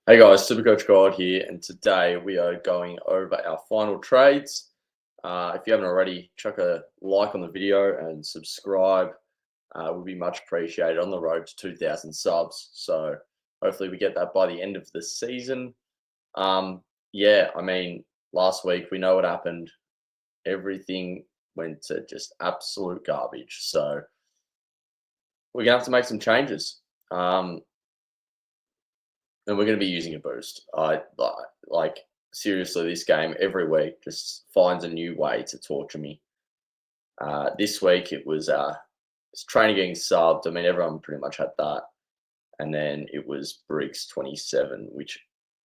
Hey guys, SuperCoach God here, and today we are going over our final trades. If you haven't already, chuck a like on the video and subscribe. Would be much appreciated on the road to 2,000 subs. So hopefully we get that by the end of the season. Yeah, I mean, last week we know what happened. Everything went to just absolute garbage. So we're gonna have to make some changes. And we're going to be using a boost. Like seriously, this game every week just finds a new way to torture me. This week it's training getting subbed. I mean, everyone pretty much had that, and then it was Briggs 27, which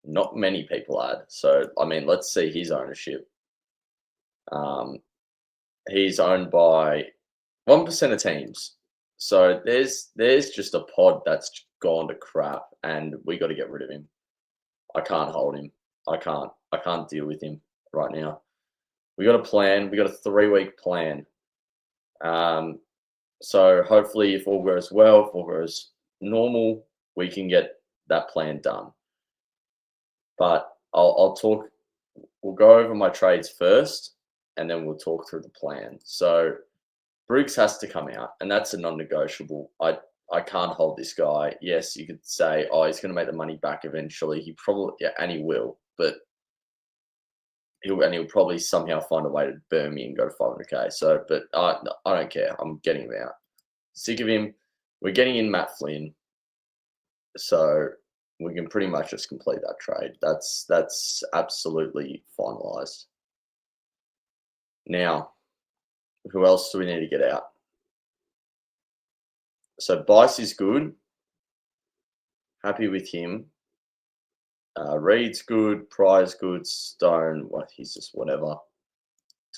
not many people had. So I mean, let's see his ownership. Um, he's owned by 1% of teams. So there's just a pod that's gone to crap, and we got to get rid of him. I can't hold him. I can't deal with him right now. We got a plan. We got a 3-week plan. Um, so hopefully, if all goes well, if all goes normal, we can get that plan done. But I'll talk. We'll go over my trades first, and then we'll talk through the plan. So Briggs has to come out, and that's a non-negotiable. I can't hold this guy. Yes, you could say, oh, he's going to make the money back eventually. He probably, yeah, and he will, but he'll probably somehow find a way to burn me and go to 500k. So, but I don't care. I'm getting him out. Sick of him. We're getting in Matt Flynn, so we can pretty much just complete that trade. That's absolutely finalized. Now, who else do we need to get out? So Bice is good. Happy with him. Reed's good. Pry's good. Stone, what he's just whatever.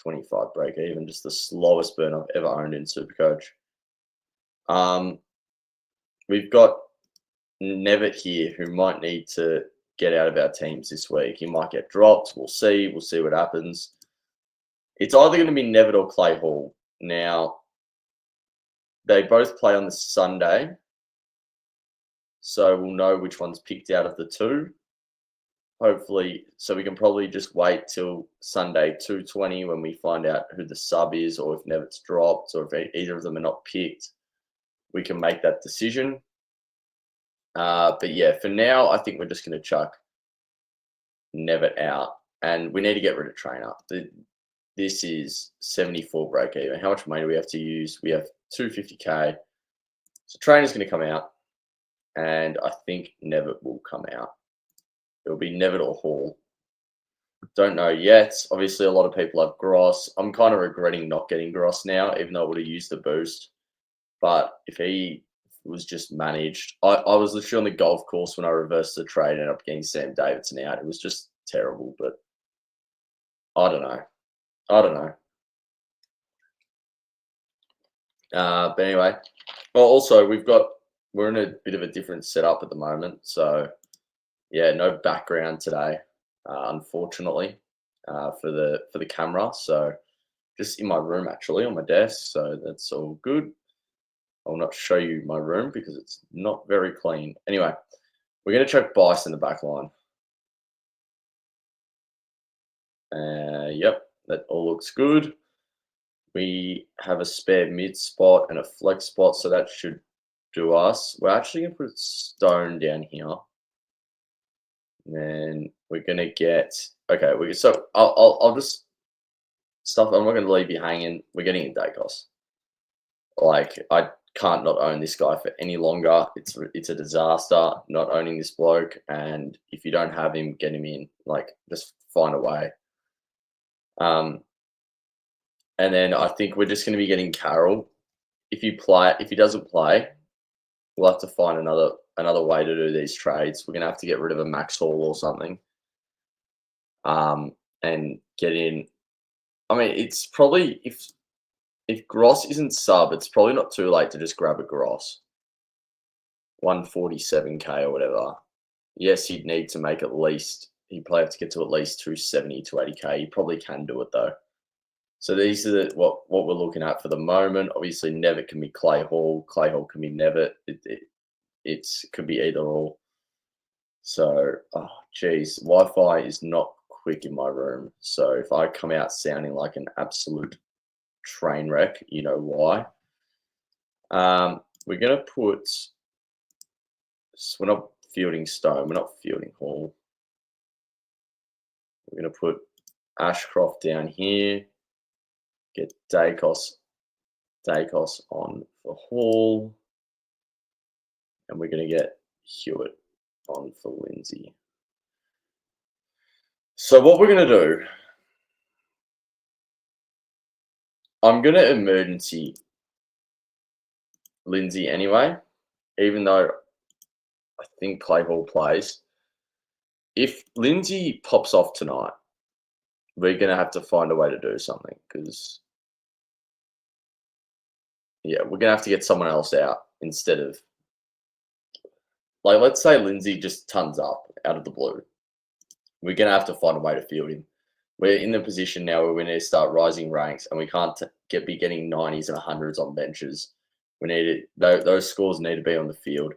25 break even, just the slowest burn I've ever owned in SuperCoach. We've got Nevitt here who might need to get out of our teams this week. He might get dropped. We'll see. We'll see what happens. It's either going to be Nevitt or Clay Hall. Now, they both play on the Sunday, so we'll know which one's picked out of the two. Hopefully, so we can probably just wait till Sunday 2:20 when we find out who the sub is, or if Nevitt's dropped, or if either of them are not picked. We can make that decision. But yeah, for now, I think we're just going to chuck Nevitt out, and we need to get rid of Trainer. This is 74 break even. How much money do we have to use? We have 250k. So Trainer's going to come out, and I think Nevitt will come out. It'll be Nevitt or Hall. Don't know yet. Obviously, a lot of people have Gross. I'm kind of regretting not getting Gross now, even though I would have used the boost. But if he was just managed, I was literally on the golf course when I reversed the trade and ended up getting Sam Davidson out. It was just terrible, but I don't know. But anyway, well, also we're in a bit of a different setup at the moment, so yeah, no background today, unfortunately, for the camera. So just in my room, actually, on my desk. So that's all good. I'll not show you my room because it's not very clean. Anyway, we're going to check Bice in the back line. Yep, that all looks good. We have a spare mid spot and a flex spot, so that should do us. We're actually going to put Stone down here. And then we're going to get, okay, so I'll just stuff, I'm not going to leave you hanging. We're getting a Dacos. Like, I can't not own this guy for any longer. It's a disaster not owning this bloke, and if you don't have him, get him in. Like, just find a way. And then I think we're just going to be getting Carroll. If he doesn't play, we'll have to find another way to do these trades. We're going to have to get rid of a Max Hall or something, and get in. I mean, it's probably if Gross isn't sub, it's probably not too late to just grab a Gross. 147k or whatever. Yes, he'd need to make he'd probably have to get to at least 270 to 80k. He probably can do it though. So these are what we're looking at for the moment. Obviously, Nevitt can be Clay Hall. Clay Hall can be Nevitt. It could be either or. So, oh, geez, Wi-Fi is not quick in my room. So if I come out sounding like an absolute train wreck, you know why. We're gonna put. We're not fielding Stone. We're not fielding Hall. We're gonna put Ashcroft down here. Get Dacos on for Hall, and we're gonna get Hewitt on for Lindsay. So what we're gonna do, I'm gonna emergency Lindsay anyway, even though I think Clay Hall plays. If Lindsay pops off tonight, we're gonna have to find a way to do something because we're gonna have to get someone else out instead of let's say Lindsay just tons up out of the blue. We're gonna have to find a way to field him. We're in the position now where we need to start rising ranks, and we can't be getting 90s and 100s on benches. We need those scores need to be on the field,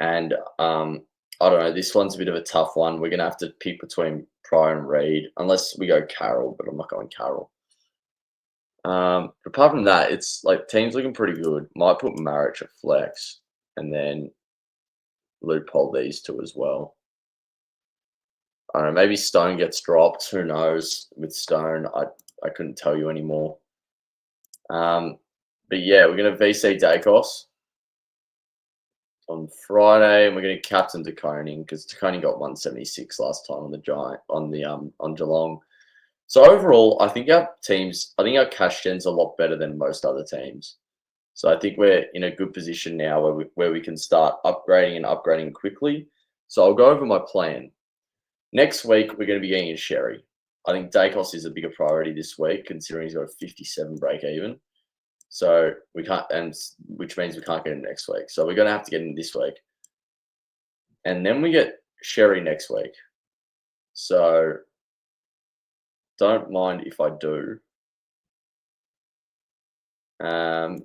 and I don't know. This one's a bit of a tough one. We're gonna have to pick between Pryor and Reed, unless we go Carroll, but I'm not going Carroll. Apart from that, it's like teams looking pretty good. Might put Marich at flex, and then loophole these two as well. I don't know, maybe Stone gets dropped. Who knows? With Stone, I couldn't tell you anymore. But yeah, we're gonna VC Dacos on Friday, and we're gonna captain De Koning because De Koning got 176 last time on the on Geelong. So overall, I think our cash gen's a lot better than most other teams. So I think we're in a good position now where we can start upgrading quickly. So I'll go over my plan. Next week, we're going to be getting in Sherry. I think Dacos is a bigger priority this week, considering he's got a 57 break even. So we can't, which means we can't get him next week. So we're going to have to get him this week. And then we get Sherry next week. So don't mind if I do. And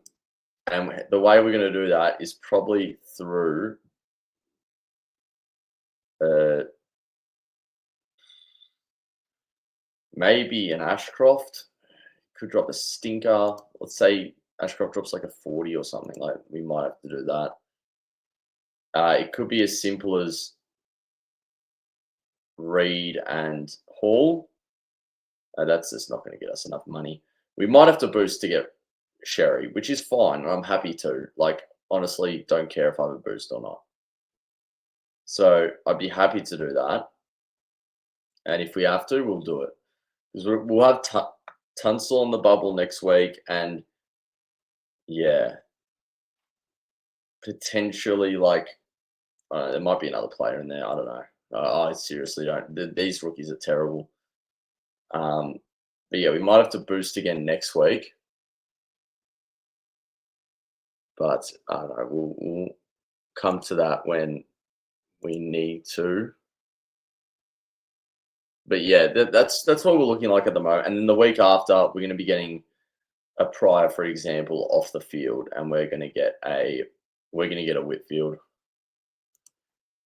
the way we're going to do that is probably through maybe an Ashcroft. Could drop a stinker. Let's say Ashcroft drops like a 40 or something. Like we might have to do that. It could be as simple as Reed and Hall. That's just not going to get us enough money. We might have to boost to get Sherry, which is fine. I'm happy to. Like, honestly, don't care if I have a boost or not. So I'd be happy to do that. And if we have to, we'll do it. Because we'll have Tunstall on the bubble next week. And yeah, potentially there might be another player in there. I don't know. I seriously don't. These rookies are terrible. But yeah, we might have to boost again next week. But I don't know. We'll come to that when we need to. But yeah, that's what we're looking like at the moment. And then the week after, we're going to be getting a Pryor, for example, off the field, and we're going to get a Whitfield.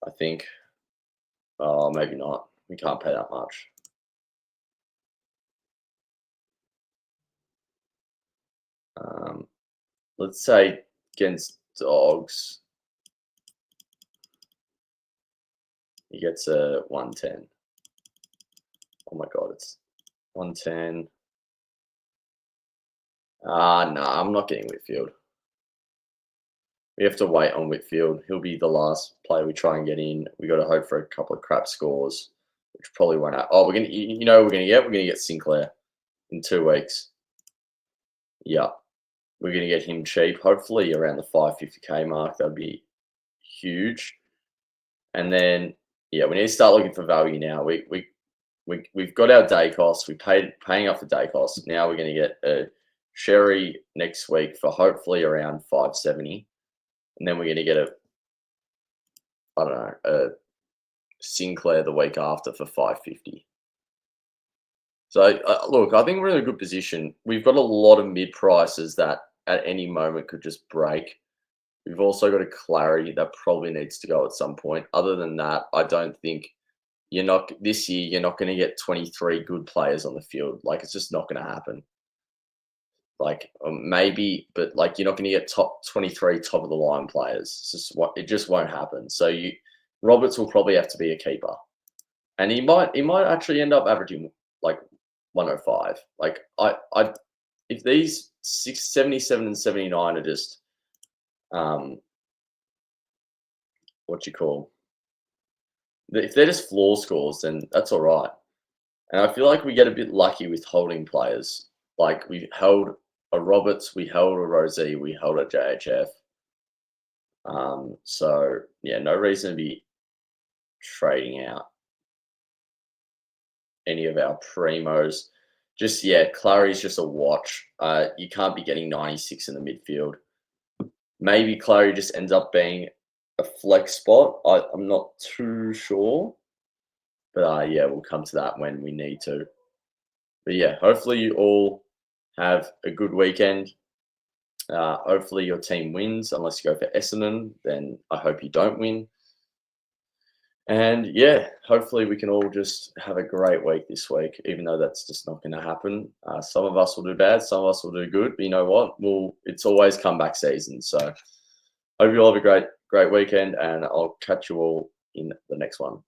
I think. Oh, maybe not. We can't pay that much. Let's say against Dogs, he gets a 110. Oh my god, it's 110. No, I'm not getting Whitfield. We have to wait on Whitfield. He'll be the last player we try and get in. We got to hope for a couple of crap scores, which probably won't happen. Oh, we're gonna, we're gonna get Sinclair in 2 weeks. Yeah, we're gonna get him cheap. Hopefully around the 550k mark. That'd be huge. And then we need to start looking for value now. We've got our day costs. We paying up for day costs. Now we're going to get a Sherry next week for hopefully around 570, and then we're going to get a Sinclair the week after for 550. So look, I think we're in a good position. We've got a lot of mid prices that at any moment could just break. We've also got a Clary that probably needs to go at some point. Other than that, I don't think this year, you're not going to get 23 good players on the field. Like, it's just not going to happen. Like, maybe, but like, you're not going to get top 23 top of the line players. It just won't happen. So Roberts will probably have to be a keeper, and he might actually end up averaging like 105. Like, if these 77 and 79 are just what you call, if they're just floor scores, then that's all right. And I feel like we get a bit lucky with holding players. Like, we held a Roberts, we held a Rosie, we held a JHF. So yeah, no reason to be trading out any of our primos. Just, yeah, Clary's just a watch. You can't be getting 96 in the midfield. Maybe Clary just ends up being a flex spot. I'm not too sure. But yeah, we'll come to that when we need to. But yeah, hopefully you all have a good weekend. Hopefully your team wins, unless you go for Essendon. Then I hope you don't win. And yeah, hopefully we can all just have a great week this week, even though that's just not going to happen. Some of us will do bad, some of us will do good. But you know what? It's always comeback season. So hope you all have a great weekend, and I'll catch you all in the next one.